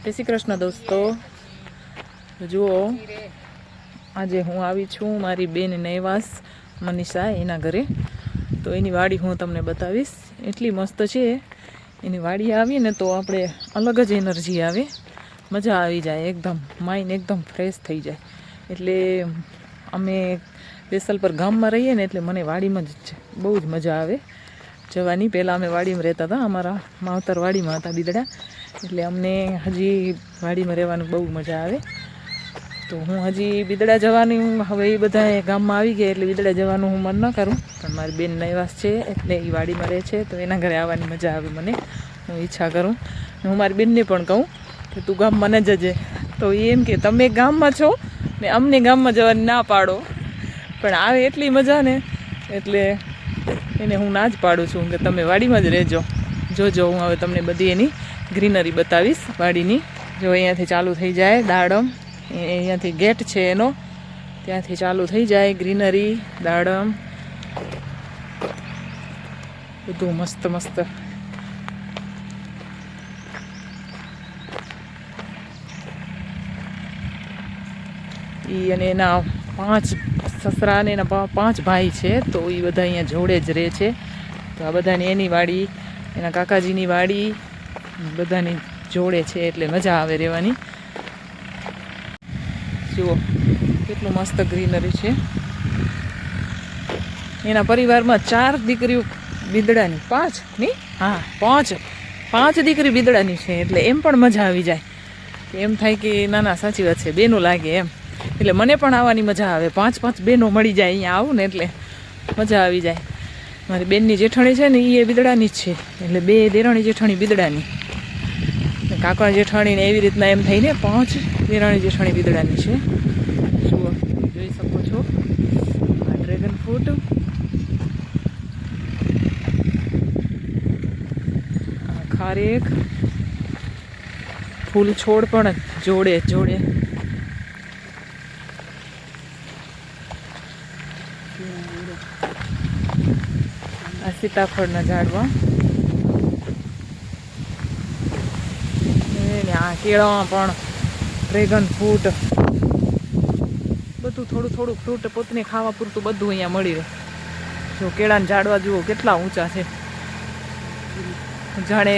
જય શ્રી કૃષ્ણ દોસ્તો, જુઓ આજે હું આવી છું મારી બેન નૈવાસ મનીષા એના ઘરે. તો એની વાડી હું તમને બતાવીશ. એટલી મસ્ત છે એની વાડી. આવીએ ને તો આપણે અલગ જ એનર્જી આવે, મજા આવી જાય, એકદમ માઇન્ડ એકદમ ફ્રેશ થઈ જાય. એટલે અમે વેસલ પર ગામમાં રહીએ ને એટલે મને વાડીમાં જ બહુ જ મજા આવે જવાની. પહેલાં અમે વાડીમાં રહેતા હતા, અમારા માવતર વાડીમાં હતા બિદડા, એટલે અમને હજી વાડીમાં રહેવાનું બહુ મજા આવે. તો હું હજી બિદડા જવાની, હવે એ બધા ગામમાં આવી ગયા એટલે બિદડા જવાનું હું મન ન કરું, પણ મારી બેન નૈવાસ છે એટલે એ વાડીમાં રહે છે તો એના ઘરે આવવાની મજા આવે મને. હું ઈચ્છા કરું, હું મારી બેનને પણ કહું કે તું ગામમાં ન જજે. તો એ એમ કે તમે ગામમાં છો ને અમને ગામમાં જવાની ના પાડો, પણ આવે એટલી મજા ને એટલે એને હું ના જ પાડું છું કે તમે વાડીમાં જ રહેજો. જોજો હું હવે તમને બધી એની ગ્રીનરી બતાવીશ વાડીની. જો અહીંયાથી ચાલુ થઈ જાય દાડમ, અહીંયાથી ગેટ છે એનો, ત્યાંથી ચાલુ થઈ જાય ગ્રીનરી, દાડમ, બધું મસ્ત મસ્ત. અને એના 5 સસરા ને એના 5 ભાઈ છે, તો એ બધા અહીંયા જોડે જ રહે છે. તો આ બધાની એની વાડી, એના કાકાજીની વાડી બધાની જોડે છે એટલે મજા આવે રહેવાની. જુઓ કેટલું મસ્ત ગ્રીનરી છે. એના પરિવારમાં 4 દીકરીઓ બિદડાની, 5 નહીં, હા 5 દીકરી બિદડાની છે, એટલે એમ પણ મજા આવી જાય. એમ થાય કે ના ના સાચી વાત છે, બેનો લાગે એમ. એટલે મને પણ આવવાની મજા આવે. 5 બહેનો મળી જાય અહીંયા આવું ને એટલે મજા આવી જાય. મારી બેનની જેઠાણી છે ને એ બિદડાની જ છે, એટલે 2 દેરાણી જેઠાણી બિદડાની, કાકા જેઠાણી ને એવી રીતના એમ થઈને 5 દેરાણી જેઠાણી બિદડાની છે. જુઓ જોઈ શકો છો આ ડ્રેગન ફ્રૂટ, ખારેક, ફૂલ છોડ પણ જોડે જોડે. આ સીતાફળના ઝાડવા, આ કેળામાં પણ ડ્રેગન ફ્રૂટ, બધું થોડું થોડું ફ્રૂટ પોતને ખાવા પૂરતું બધું અહીંયા મળી રહે. જો કેળાના ઝાડવા જુઓ કેટલા ઊંચા છે, જાણે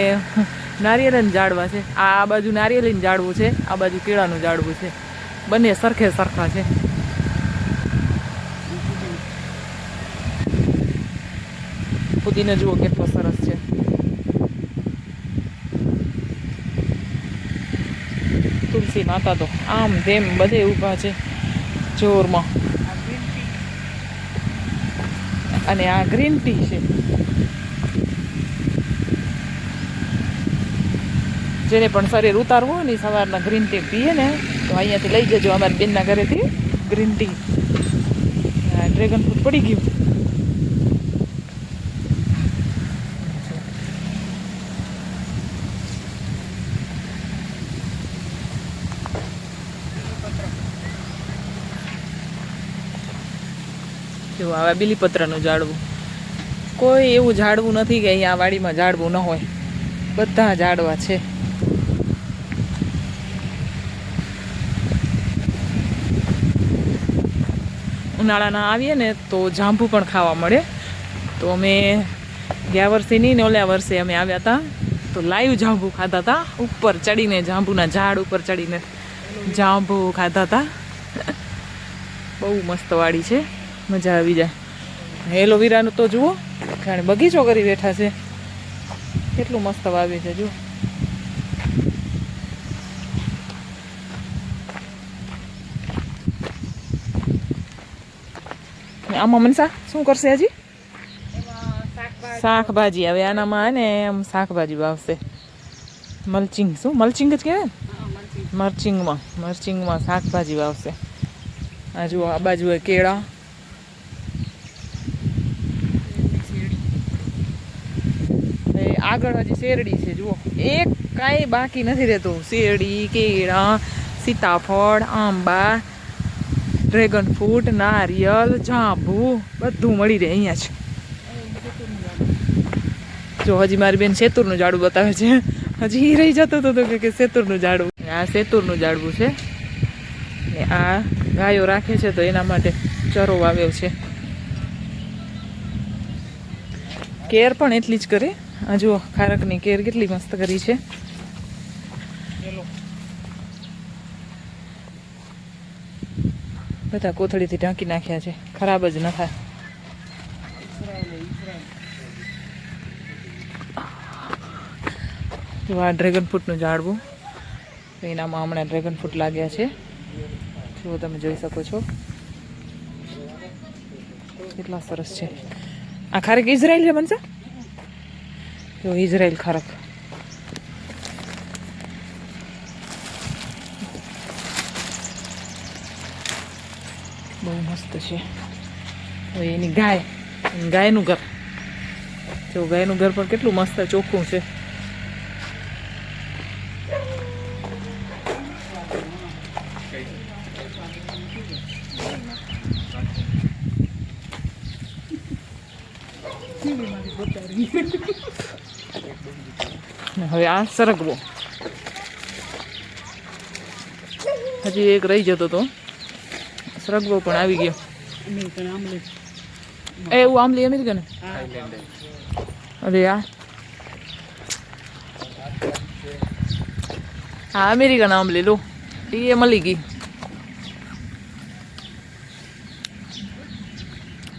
નારિયેળીના ઝાડવા છે. આ બાજુ નારિયેળીનું ઝાડવું છે, આ બાજુ કેળાનું ઝાડવું છે, બંને સરખે સરખા છે. પુદીનો જુઓ કેટલો સરસ છે. તુલસી માતા તો આમ તેમ બધે ઊભા છે જોરમાં. અને આ ગ્રીન ટી છે, જેને પણ શરીર ઉતારવું હોય ને સવારના ગ્રીન ટી પીએ ને તો અહીંયાથી લઈ જજો અમારી બેનના ઘરેથી ગ્રીન ટી. ડ્રેગન ફ્રૂટ પડી ગયું. જો આવા બીલીપત્રનું ઝાડવું, કોઈ એવું ઝાડવું નથી કે અહીંયા વાડીમાં ઝાડવું ન હોય, બધા ઝાડવા છે. ઉનાળાના આવીએ ને તો જાંબુ પણ ખાવા મળે. તો અમે ગયા વર્ષે નહીં ને ઓલા વર્ષે અમે આવ્યા હતા તો લાઈવ જાંબુ ખાધા હતા, ઉપર ચડીને જાંબુના ઝાડ ઉપર ચડીને જાંબુ ખાધા હતા. બહુ મસ્ત વાડી છે, મજા આવી જાય. એલોવેરાનું તો જુઓ જાણે બગીચો કરી બેઠા છે, કેટલું મસ્ત વાવ્યું છે. જુઓ આમાં મનસા શું કરશે હજી? શાકભાજી. હવે આનામાં ને આમ શાકભાજી વાવશે. મલ્ચિંગ, શું મલ્ચિંગ જ કહેવાય ને, મર્ચિંગમાં શાકભાજી વાવશે. આ જુઓ આ બાજુ કેળા, આગળ હજી શેરડી છે. જુઓ એક કાંઈ બાકી નથી રહેતું. શેરડી, કેળા, સીતાફળ, આંબા, ડ્રેગન ફ્રૂટ, નારિયેલ, જાંબુ બધું મળી રહે અહીંયા જ. જો હજી મારી બેન સેતુરનું ઝાડું બતાવે છે, હજી રહી જતું હતું કે સેતુરનું ઝાડું. આ સેતુરનું ઝાડવું છે ને આ ગાયો રાખે છે તો એના માટે ચરો વાવ્યો છે. કેર પણ એટલી જ કરે. આ જુઓ ખારકની કેર કેટલી મસ્ત કરી છે. બધા કોથળીથી ઢાંકી નાખ્યા છે, ખરાબ જ ન થાય. આ ડ્રેગન ફ્રૂટનું ઝાડવું, એનામાં હમણાં ડ્રેગન ફ્રૂટ લાગ્યા છે. જો તમે જોઈ શકો છો કેટલા સરસ છે. આ ખારક ઇઝરાયલ છે બનશે. જો ઇઝરાયલ ખારક બહુ મસ્ત છે. હવે એની ગાયનું ઘર, જો ગાયનું ઘર પણ કેટલું મસ્ત ચોખ્ખું છે. હવે આ સરગવો હજી એક રહી જતો તો, સરગવો પણ આવી ગયો. એવું આંબલી અમેરિકન. અરે હા અમેરિકન આંબલી લો, એ મળી ગઈ.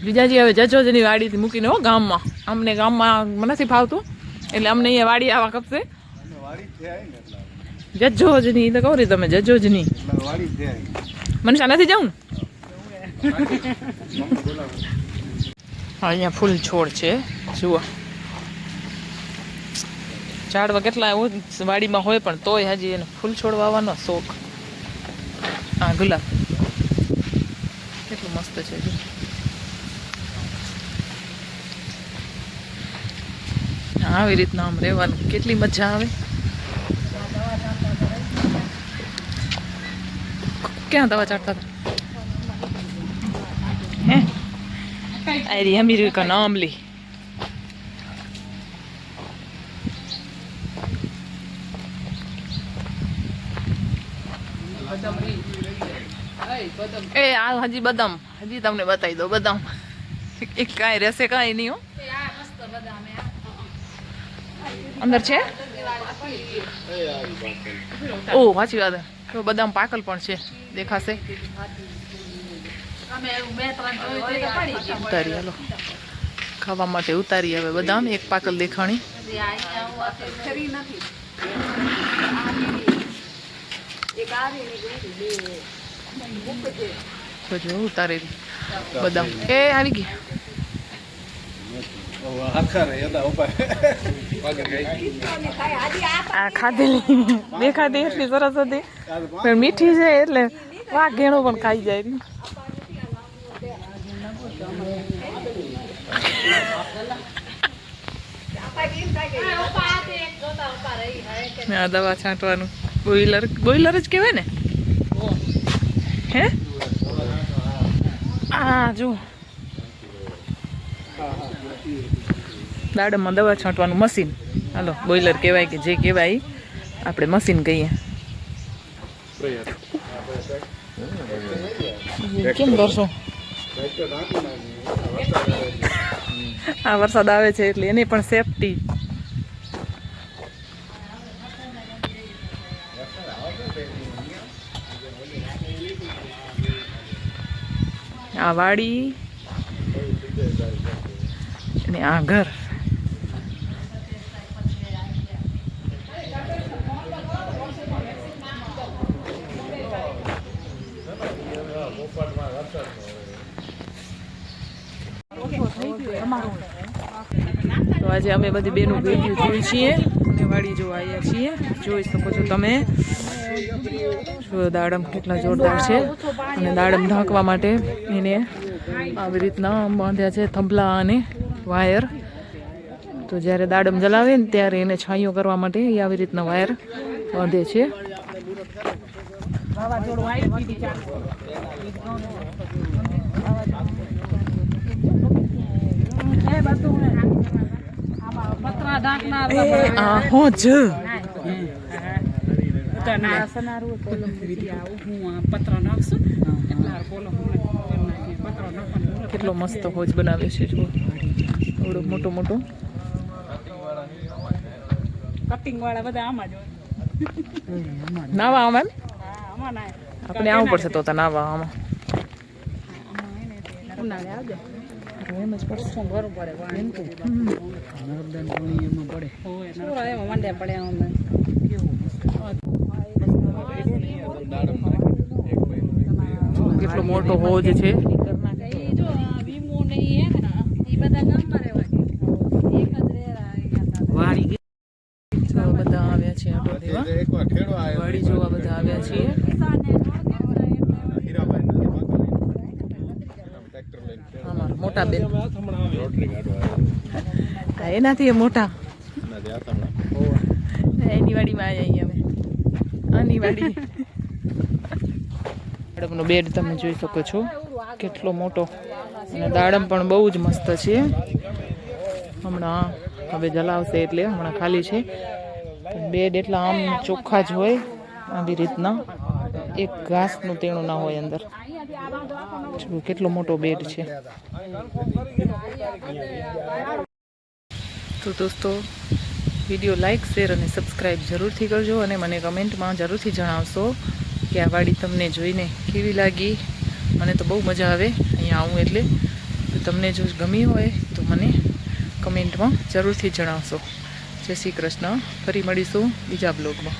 બીજાજી હવે જજોજની વાડીથી મૂકીને હો ગામમાં. અમને ગામમાં નથી ફાવતું એટલે અમને અહીંયા વાડી આવા કપશે. જજોજની તો કહું રે તમે, જજોજની મનીષા નથી જાઉં ને. અહીંયા ફૂલ છોડ છે જુઓ. ઝાડવા કેટલા વાડીમાં હોય પણ તોય હજી એને ફૂલ છોડ વાવવાનો શોખ. હા ગુલાબ કેટલું મસ્ત છે. આવી રીતના આમ રહેવાનું કેટલી મજા આવે. ક્યાં દવા ચાટતા હતા હે? અરે અમેરિકન આંબલી. એ આ હજી બદામ, હજી તમને બતાવી દો બદામ. એક કાંઈ રહેશે કાંઈ નહીં હો. અંદર છે. ઓ સાચી વાત, તો બદામ પાકલ પણ છે, દેખાશે. ઉતારી હાલો ખાવા માટે ઉતારી. હવે બદામ એક પાકલ દેખાણી. જો ઉતારેલી બદામ એ આવી ગઈ. આ ખાધેલી દેખાતી એટલી સરસ હતી પણ મીઠી છે એટલે વાઘ ઘેણું પણ ખાઈ જાય. આ દવા છાંટવાનું બોઈલર જ કહેવાય ને. હે હા જો દાડમમાં દવા છાંટવાનું મશીન. હાલો બોઈલર કહેવાય કે જે કહેવાય આપણે મશીન કહીએ. કેમ કરશો? આ વરસાદ આવે છે એટલે એની પણ સેફટી. આ વાડી અને આ ઘર. તો આજે અમે બધી બેનું ભેગી થઈ છીએ અને વાડી જોવા આવ્યા છીએ. જોઈ શકો છો તમે, દાડમ કેટલા જોરદાર છે. અને દાડમ ઢાંકવા માટે એને આવી રીતના બાંધ્યા છે થંભલા અને વાયર. તો જ્યારે દાડમ જલાવે ને ત્યારે એને છાંયો કરવા માટે એ આવી રીતના વાયર બાંધે છે. તને સનારું કોલમ બીજી આવું હું પતરા નાખશું એટલે આ કોલમ પતરા નાખવાનું. કેટલો મસ્ત હોજ બનાવ્યો છે જો, એવડો મોટો મોટો. કટિંગ વાળા બધા આમાં જ હોય. નાવા આમાં હા આમાં ના આપણે આવવું પડશે તો નાવા આમાં ઉનાળે આવજો. એમ જ પડશે. શું ભરવું પડે પાણી નર્મદાનું પાણી એમાં પડે. હોય એમાં મંડે પડે આમાં. કેટલો મોટો હોજ છે. બધા આવ્યા છે આટો દેવા, વાડી જોવા બધા આવ્યા છીએ. અમારા મોટા બેન હા એનાથી એ મોટા એની વાડીમાં આવ્યા અમે આની વાડી. દાડમનો બેડ તમે જોઈ શકો છો કેટલો મોટો, અને દાડમ પણ બહુ જ મસ્ત છે. હમણાં હવે જલાવશે એટલે હમણાં ખાલી છે. બેડ એટલા આમ ચોખ્ખા જ હોય આવી રીતના, એક ઘાસનું તેણું ના હોય અંદર. જો કેટલો મોટો બેડ છે. તો દોસ્તો વિડીયો લાઈક શેર અને સબસ્ક્રાઈબ જરૂરથી કરજો, અને મને કમેન્ટમાં જરૂરથી જણાવશો કે આ વાડી તમને જોઈને કેવી લાગી. મને તો બહુ મજા આવે અહીંયા આવું એટલે. તો તમને જો ગમી હોય તો મને કમેન્ટમાં જરૂરથી જણાવશો. જય શ્રી કૃષ્ણ. ફરી મળીશું બીજા બ્લોગમાં.